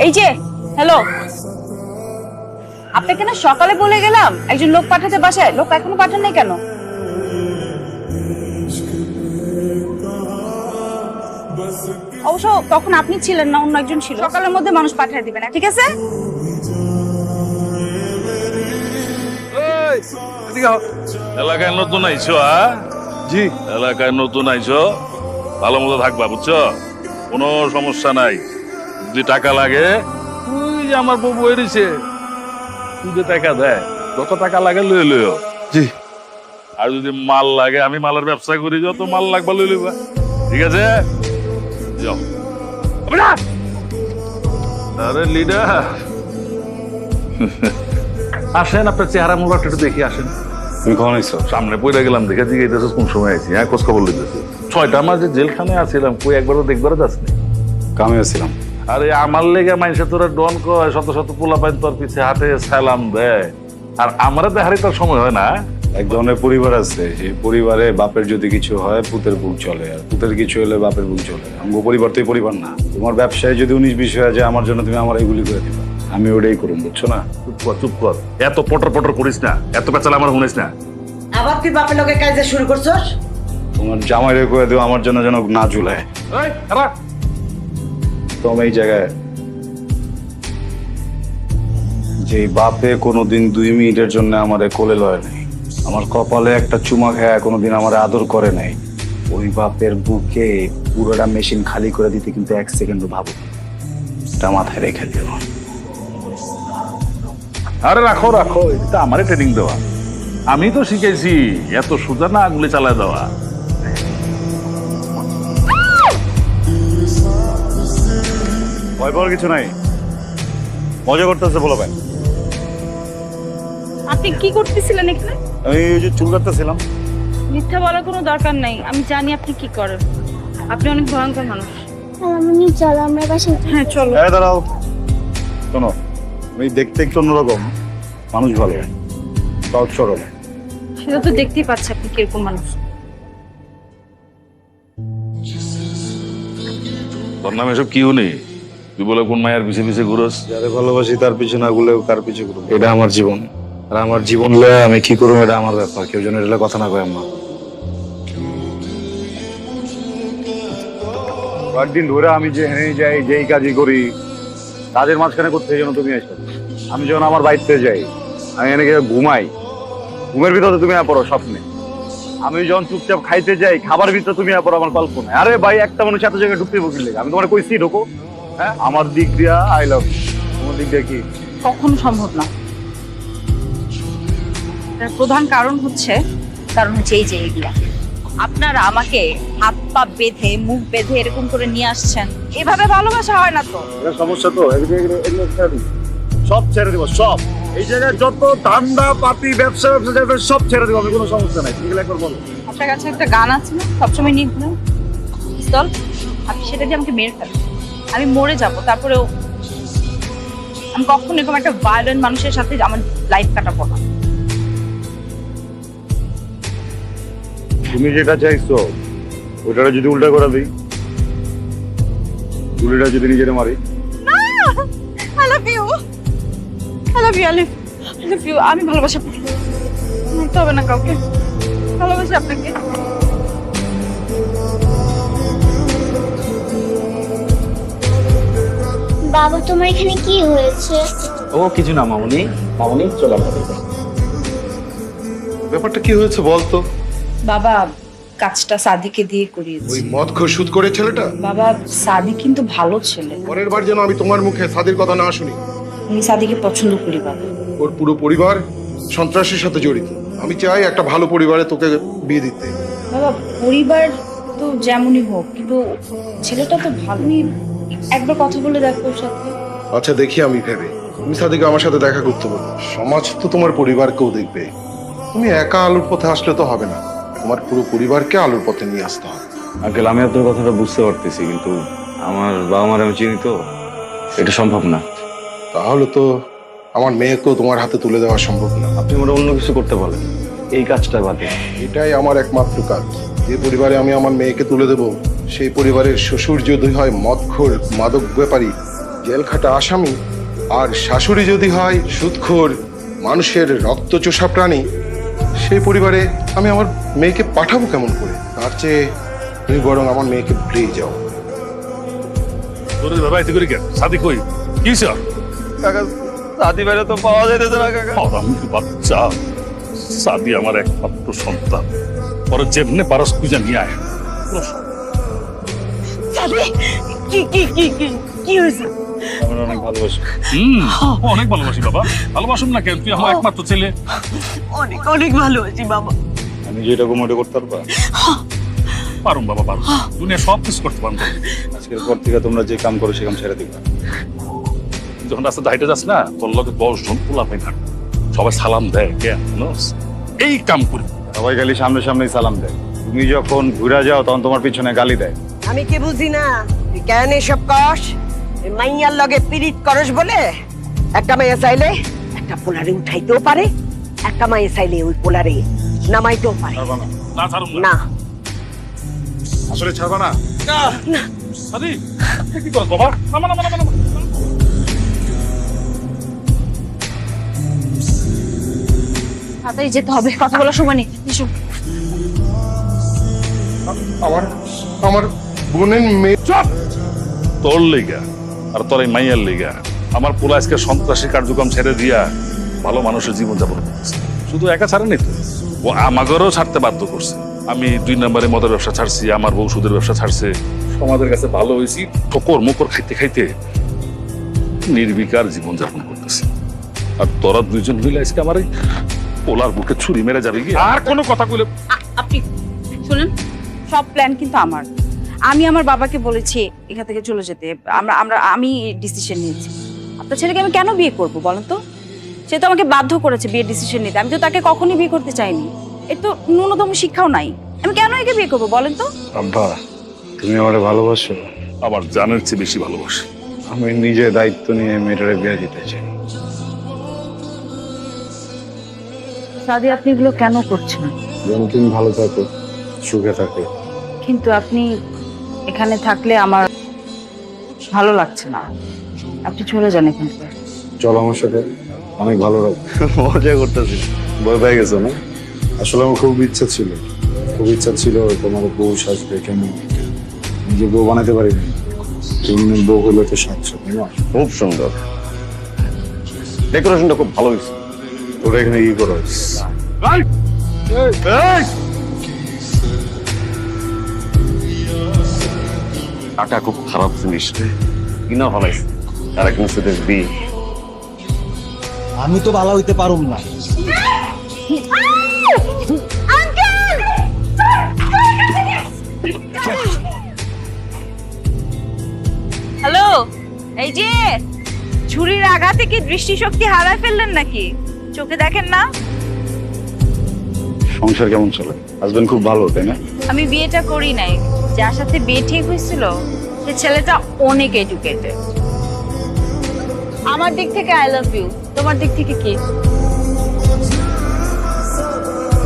এই যে হ্যালো, আপনাকে না সকালে বলে গেলাম একজন লোক পাঠাতে বাসায়, লোক এখনো পাঠান নাই কেন? অবশ্য তখন আপনি ছিলেন না, অন্য একজন ছিল। সকালের মধ্যে মানুষ পাঠিয়ে দিবেন, ঠিক আছে? এলাকায় নতুন আইছো? জি এলাকায় নতুন আইছো, ভালো মতো থাকবা, বুঝছো? কোনো সমস্যা নাই। যদি টাকা লাগে, ওই যে আমার বউ বই দিছে, সুদে টাকা দেয়, যত টাকা লাগে লই লইও। জি। আর যদি মাল লাগে, আমি মালের ব্যবসা করি, যত মাল লাগবা লই লইবা, ঠিক আছে? যাও। আরে লিডার, আসেন, আপনার চেহারা মুখটা একটু দেখি, আসেন। তুমি কখন আইছো? সামনে পড়ে গেলাম, দেখে জিজ্ঞাসা কোন সময় আইছি। হ্যাঁ, খোঁজ খবর লইতেছি। 6টা মাস যে জেলখানায় আছিলাম, কই একবারও দেখবারও যাসনি। কামে আছিলাম। আরে আমার লেগে মানুষে তোরা ডন কয়, শত শত পোলা পাইন তোর পিছে হাতে সালাম দেয়, আর আমারও দেখারই তোর সময় হয় না। এক ধরনের পরিবার আছে, সেই পরিবারে বাপের যদি কিছু হয় পুতের বুক চলে, আর পুতের কিছু হলে বাপের বুক চলে। আমগো পরিবার তো এই পরিবার না। তোমার ব্যবসায় যদি 19-20 হয়ে যায়, আমার জন্য তুমি আমার এইগুলি করে দিবা, আমি ওটাই করুন, বুঝছো না? চুপ কর, চুপ কর, এত পটর পটর করিস না, এত পেঁচাল আমার শুনিস না। আবার তুই বাপের লোকের কাজে শুরু করছস? তোমার জামাই রে করে দিও আমার জন্য যেন না ঝুলায়। এই, খারাপ। তো আমি এই জায়গায় যে বাপে কোনোদিন 2 মিনিটের জন্য আমারে কোলে লয় নাই, আমার কপালে একটা চুমা খায় কোনোদিন আমার আদর করে নাই, ওই বাপের বুকে পুরোটা মেশিন খালি করে দিতে কিন্তু 1 সেকেন্ডও ভাবো। এটা মাথায় রেখে দিও। আরে রাখো রাখো, এটা আমারই ট্রেনিং দেওয়া, আমি তো শিখেছি এত সোজা না আগুলি চালায় দেওয়া। ভয় পাওয়ার কিছু নাই, মজা করতেছে বলো ভাই। আপনি কি করতেছিলেন এখানে? আমি ওই যে চুল কাটতেছিলাম। মিথ্যা বলার কোনো দরকার নাই, আমি জানি আপনি কি করেন। আপনি অনেক ভয়ঙ্কর মানুষ। মামনি চলো আমরা বাসায় যাই। হ্যাঁ চলো। হ্যাঁ দাঁড়াও, শোনো, আমি দেখতে একটু অন্যরকম, মানুষ ভালো, সহজ সরল। সেটা তো দেখতেই পাচ্ছি আপনি কিরকম মানুষ। তোর নামে এসব কি শুনি? তুই বলে কোন মায়ের পিছে পিছে ঘুরোস? যারে ভালোবাসি তার পিছনে না ঘুরলেও কার পিছে ঘুরবো, এটা আমার জীবন। আর আমার জীবন লয়ে আমি কি করবো এটা আমার ব্যাপার, কেউ যেন এটা কথা না কয়। আম্মা কয়েকদিন ধরে আমি যে হেনে যাই, যেই কাজই করি, কাজের মাঝখানে করতে যেন তুমি এসো। আমি যখন আমার বাড়িতে যাই, আমি এনে গিয়ে ঘুমাই, ঘুমের ভিতরে তুমি পড়ো স্বপ্নে। আমি যখন চুপচাপ খাইতে যাই, খাবার ভিতরে তুমি পড়ো আমার কল্পনায়। আরে ভাই, একটা মানুষ এত জায়গায় ঢুকতে বসলে, আমি তোমার কইছি ঢোকো। হ্যাঁ, আমার দিক দিয়া আই লাভ, তোমার দিক দিয়া কি? কখনো সম্ভব না। তার প্রধান কারণ হচ্ছে এই যে এগুলা আপনারা আমাকে হাত পা বেঁধে মুখ বেঁধে এরকম করে নিয়ে আসছেন, এভাবে ভালোবাসা হয় না তো। এটা সমস্যা তো, এগুলো সব ছেড়ে দিব, সব। এই জায়গায় যত ধান্দা পাতি ব্যবসা সব ছেড়ে দিব, আমি কোনো সমস্যা নাই। এগুলো একবার বলো। আপনার কাছে একটা গান আছে না, সবসময় নিয়ে ঘুরেন পিস্তল, আপনি সেটা দিয়ে আমাকে মেরে ফেলেন, আমি মরে যাব, তারপরেও আমি কখনো এরকম একটা ভায়োলেন্ট মানুষের সাথে আমার লাইফ কাটাবো না। তুমি যেটা চাইছো ওটা যদি উল্টা করে দিই, গুলিটা যদি নিজের মারি। I love you. I love you, Alif. I love you. আমি ভালোবাসি আপনাকে, মারতে হবে না কাউকে, ভালোবাসি আপনাকে। বাবা তোমার এখানে কি হয়েছে? ও কিছু না মামুনি, মামুনি চলে আসো। ব্যাপারটা কি হয়েছে বলতো? বাবা কাজটা সাদিকে দিয়ে করিয়েছি। ওই মদ খোর সুদ করে ছেলেটা? বাবা সাদি কিন্তু ভালো ছেলে, পরের বার যেন আমি তোমার মুখে সাদির কথা না শুনি। আমি সাদিকে পছন্দ করি বাবা। ওর পুরো পরিবার সন্ত্রাসের সাথে জড়িত। আমি চাই একটা ভালো পরিবারে তোকে বিয়ে দিতে। বাবা পরিবার তো যেমনই হোক, কিন্তু ছেলেটা তো ভালোই, একবার কথা বলে দেখো ওর সাথে। আচ্ছা দেখি আমি ভেবে, তুমি সাদিকে আমার সাথে দেখা করতে বলো। সমাজ তো তোমার পরিবারকেও দেখবে। তুমি একা আলুর পথে আসলে তো হবে না, তোমার পুরো পরিবারকে আলুর পথে নিয়ে আসতে হবে। আঙ্কেল, আমি আপনার কথাটা বুঝতে পারতেছি, কিন্তু আমার বাবা মার আমি চিনি তো, এটা সম্ভব না। তাহলে তো আমার মেয়েকেও তোমার হাতে তুলে দেওয়া সম্ভব না। আপনি মোটা অন্য কিছু করতে বলেন, এই কাজটা বাদে। এটাই আমার একমাত্র কাজ। যে পরিবারে আমি আমার মেয়েকে তুলে দেব, সেই পরিবারের শ্বশুর যদি হয় মদখোর, মাদক ব্যাপারী, জেল খাটা আসামি, আর শাশুড়ি যদি হয় সুদখোর, মানুষের রক্তচোষা প্রাণী, সেই পরিবারে আমি আমার মেয়েকে পাঠাবো কেমন করে? তার চেয়ে তুমি বরং আমার মেয়েকে ভুলেই যাও। তোর বাড়িতে করে কেন সাদি কই কি স্যার কাকা সাদি বাইরে তো পাওয়া যাইতেছে না কাকা। আমি বাচ্চা সাদি আমার একমাত্র সন্তান, পরে যেমনে পারস খুঁজে নিয়ে আয়। কি কি কি কি কি হয়েছে? আমি অনেক ভালোবাসি। অনেক ভালোবাসি বাবা, ভালোবাসুন না কেন? তুই আমার একমাত্র ছেলে। অনেক অনেক ভালোবাসি বাবা। আমি যেটা কমোডে করতে পারবা, পারুম বাবা, পারুম। দুনিয়া সব কিছু করতে পারবো। আজকের পর থেকে তোমরা যে কাম করো সে কাম ছেড়ে দিবা। যখন রাস্তাতে হাইটে যাস না, তোর লগে 10 জন পোলা পাই থাকে, সবাই সালাম দেয় কেন জানোস? এই কাম করি। সবাই খালি সামনে সামনেই সালাম দেয়, তুমি যখন ঘুরে যাও তখন তোমার পিছনে গালি দেয়। আমি কি বুঝি না তুই কেন এসব কস? এই মাইয়ার লগে পিরিত করস বলে একটা মাইয়া চাইলে একটা পোলারে উঠাইতেও পারে, একটা মাইয়া চাইলে ওই পোলারে নামাইতেও পারে। না ছাড়ুম না। না আসলে ছাড়বা না? সাদি কি করছ বাবা? নামা নামা নামা নামা। তাড়াতাড়ি যেতে হবে, কথা বলার সময় নেই। এসো। আমার আমার বোনের মেয়ে। চুপ! তোর লিগা আর তোর এই মাইয়ার লিগা আমার পোলা আজকে সন্ত্রাসী কার্যক্রম ছেড়ে দিয়া ভালো মানুষের জীবন যাপন করতেছে। শুধু একা ছাড়েনি তো, ও আমাদেরও ছাড়তে বাধ্য করছে। আমি 2 নম্বরে মদের ব্যবসা ছাড়ছি, আমার বউ সুদের ব্যবসা ছাড়ছে। সমাজের কাছে ভালো হয়েছি, ঠোকর মুকর খাইতে খাইতে নির্বিকার জীবন যাপন করতেছে। আর তোরা 2জন মিলে আজকে আমার এই পোলার বুকে ছুরি মেরে যাবে কি? আর কোনো কথা কইলে আপনি শুনেন, সব প্ল্যান কিন্তু আমার। আমি আমার বাবাকে বলেছি এখান থেকে চলে যেতে। আমি ডিসিশন নিয়েছি। আপনার ছেলেকে আমি কেন বিয়ে করব বলেন তো? সে তো আমাকে বাধ্য করেছে বিয়ের ডিসিশন নিতে। আমি তো তাকে কখনোই বিয়ে করতে চাইনি। এর তো ন্যূনতম শিক্ষাও নাই। আমি কেন একে বিয়ে করবো বলেন তো? আব্বা, তুমি আমারে ভালোবাসো? আমার জানের চেয়ে বেশি ভালোবাসি। আমি নিজে দায়িত্ব নিয়ে মেয়েটারে বিয়ে দিতে চাই। সাদি, আপনি এগুলো কেন করছেন? যেন তুমি ভালো থাকো, সুখে থাকো। কিন্তু আপনি এখানে থাকলে আমার ভালো লাগছে না। আপনি চলে যান এখান থেকে। চলো আমার সাথে, অনেক ভালো লাগবে। মজা করতেছি, ভয় পেয়ে গেছো না? আসলে আমার খুব ইচ্ছা ছিল তোমার বউ সাজবে, কেমন নিজে বউ বানাতে পারিনি। তুমি বউ হলে তো সাজছো, তাই না? খুব সুন্দর, ডেকোরেশনটা খুব ভালো হয়েছে। তোরা এখানে কি করো? টাকা খুব খারাপ জিনিস রে, কিনা ভালাইছে আর এখন শুধু বিয়ে। আমি তো ভালো হইতে পারুম না। হ্যালো, এই যে ছুরির আঘাতে কি দৃষ্টিশক্তি হারায় ফেললেন নাকি? চোখে দেখেন না? সংসার কেমন চলে? হাজবেন্ড খুব ভালো, তাই না? আমি বিয়েটা করি নাই। যার সাথে বিয়ে ঠিক হয়েছিল সে ছেলেটা অনেক এডুকেটেড। আমার দিক থেকে আই লাভ ইউ, তোমার দিক থেকে কি?